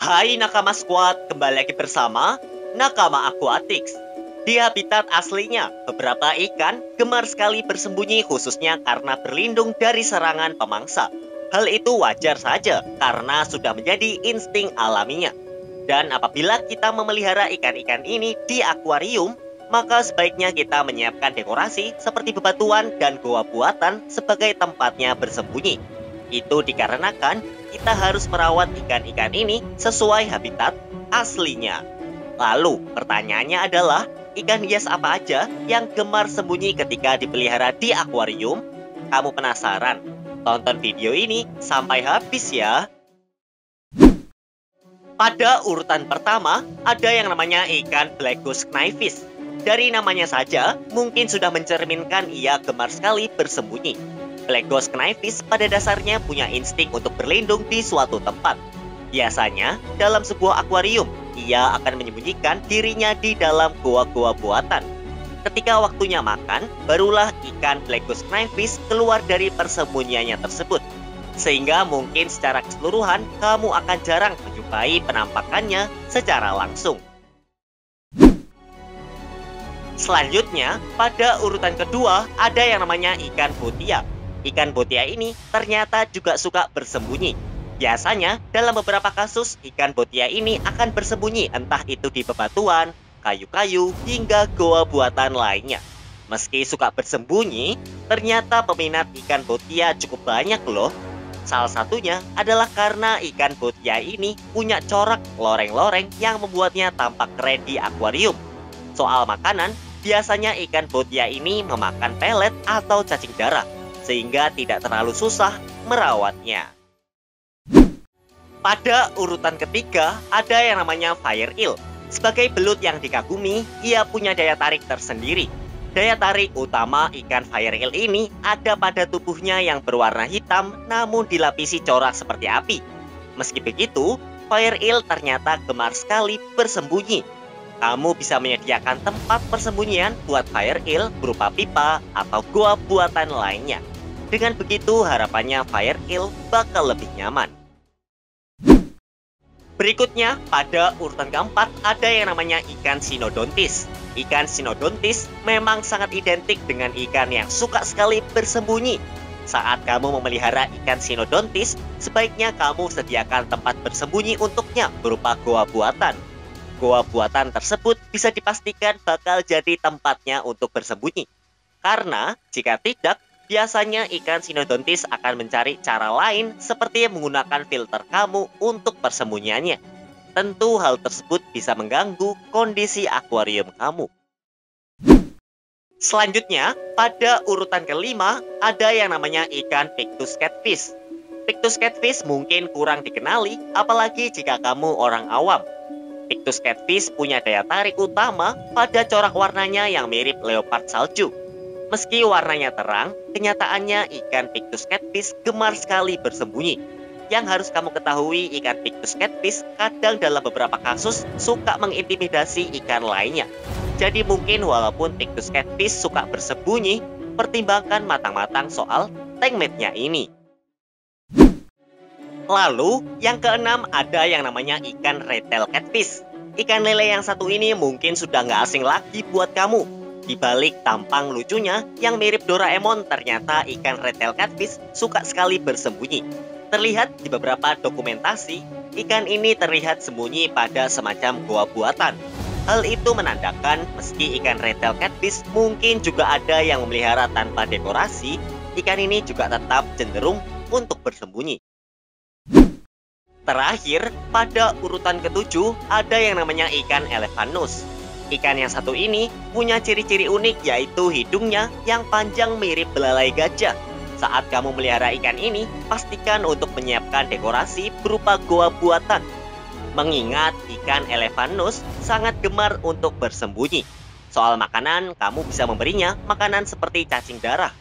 Hai Nakama Squad, kembali lagi bersama Nakama Aquatics. Di habitat aslinya, beberapa ikan gemar sekali bersembunyi khususnya karena berlindung dari serangan pemangsa. Hal itu wajar saja karena sudah menjadi insting alaminya. Dan apabila kita memelihara ikan-ikan ini di akuarium, maka sebaiknya kita menyiapkan dekorasi seperti bebatuan dan goa buatan sebagai tempatnya bersembunyi. Itu dikarenakan kita harus merawat ikan-ikan ini sesuai habitat aslinya. Lalu pertanyaannya adalah, ikan hias apa aja yang gemar sembunyi ketika dipelihara di akuarium? Kamu penasaran? Tonton video ini sampai habis ya. Pada urutan pertama, ada yang namanya ikan Black Ghost Knifefish. Dari namanya saja, mungkin sudah mencerminkan ia gemar sekali bersembunyi. Black Ghost Knifefish pada dasarnya punya insting untuk berlindung di suatu tempat. Biasanya, dalam sebuah akuarium, ia akan menyembunyikan dirinya di dalam goa-goa buatan. Ketika waktunya makan, barulah ikan Black Ghost Knifefish keluar dari persembunyiannya tersebut. Sehingga mungkin secara keseluruhan, kamu akan jarang menjumpai penampakannya secara langsung. Selanjutnya, pada urutan kedua, ada yang namanya ikan botia. Ikan botia ini ternyata juga suka bersembunyi. Biasanya, dalam beberapa kasus, ikan botia ini akan bersembunyi entah itu di bebatuan, kayu-kayu, hingga goa buatan lainnya. Meski suka bersembunyi, ternyata peminat ikan botia cukup banyak loh. Salah satunya adalah karena ikan botia ini punya corak loreng-loreng yang membuatnya tampak keren di akuarium. Soal makanan, biasanya ikan botia ini memakan pelet atau cacing darah, sehingga tidak terlalu susah merawatnya. Pada urutan ketiga, ada yang namanya fire eel. Sebagai belut yang dikagumi, ia punya daya tarik tersendiri. Daya tarik utama ikan fire eel ini ada pada tubuhnya yang berwarna hitam namun dilapisi corak seperti api. Meski begitu, fire eel ternyata gemar sekali bersembunyi. Kamu bisa menyediakan tempat persembunyian buat fire eel berupa pipa atau goa buatan lainnya. Dengan begitu, harapannya fire eel bakal lebih nyaman. Berikutnya, pada urutan keempat, ada yang namanya ikan Cynodontis. Ikan Cynodontis memang sangat identik dengan ikan yang suka sekali bersembunyi. Saat kamu memelihara ikan Cynodontis, sebaiknya kamu sediakan tempat bersembunyi untuknya berupa goa buatan. Goa buatan tersebut bisa dipastikan bakal jadi tempatnya untuk bersembunyi. Karena jika tidak, biasanya ikan Cynodontis akan mencari cara lain seperti menggunakan filter kamu untuk persembunyiannya. Tentu hal tersebut bisa mengganggu kondisi akuarium kamu. Selanjutnya, pada urutan kelima, ada yang namanya ikan Pictus Catfish. Pictus Catfish mungkin kurang dikenali, apalagi jika kamu orang awam. Pictus Catfish punya daya tarik utama pada corak warnanya yang mirip leopard salju. Meski warnanya terang, kenyataannya ikan Pictus Catfish gemar sekali bersembunyi. Yang harus kamu ketahui, ikan Pictus Catfish kadang dalam beberapa kasus suka mengintimidasi ikan lainnya. Jadi mungkin walaupun Pictus Catfish suka bersembunyi, pertimbangkan matang-matang soal tank mate-nya ini. Lalu, yang keenam ada yang namanya ikan Red Tail Catfish. Ikan lele yang satu ini mungkin sudah nggak asing lagi buat kamu. Di balik tampang lucunya yang mirip Doraemon, ternyata ikan Red Tail Catfish suka sekali bersembunyi. Terlihat di beberapa dokumentasi, ikan ini terlihat sembunyi pada semacam goa buatan. Hal itu menandakan meski ikan Red Tail Catfish mungkin juga ada yang memelihara tanpa dekorasi, ikan ini juga tetap cenderung untuk bersembunyi. Terakhir, pada urutan ketujuh, ada yang namanya ikan Elephanus. Ikan yang satu ini punya ciri-ciri unik, yaitu hidungnya yang panjang mirip belalai gajah. Saat kamu melihara ikan ini, pastikan untuk menyiapkan dekorasi berupa goa buatan. Mengingat ikan Elephanus sangat gemar untuk bersembunyi. Soal makanan, kamu bisa memberinya makanan seperti cacing darah.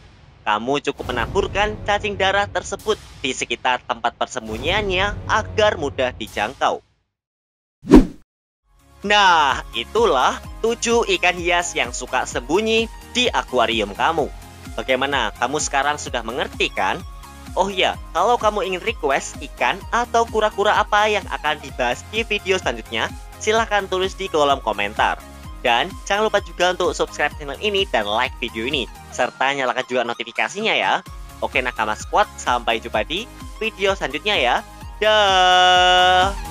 Kamu cukup menaburkan cacing darah tersebut di sekitar tempat persembunyiannya agar mudah dijangkau. Nah, itulah 7 ikan hias yang suka sembunyi di akuarium kamu. Bagaimana? Kamu sekarang sudah mengerti kan? Oh iya, kalau kamu ingin request ikan atau kura-kura apa yang akan dibahas di video selanjutnya, silahkan tulis di kolom komentar. Dan jangan lupa juga untuk subscribe channel ini dan like video ini, serta nyalakan juga notifikasinya ya. Oke Nakama Squad, sampai jumpa di video selanjutnya ya. Dah.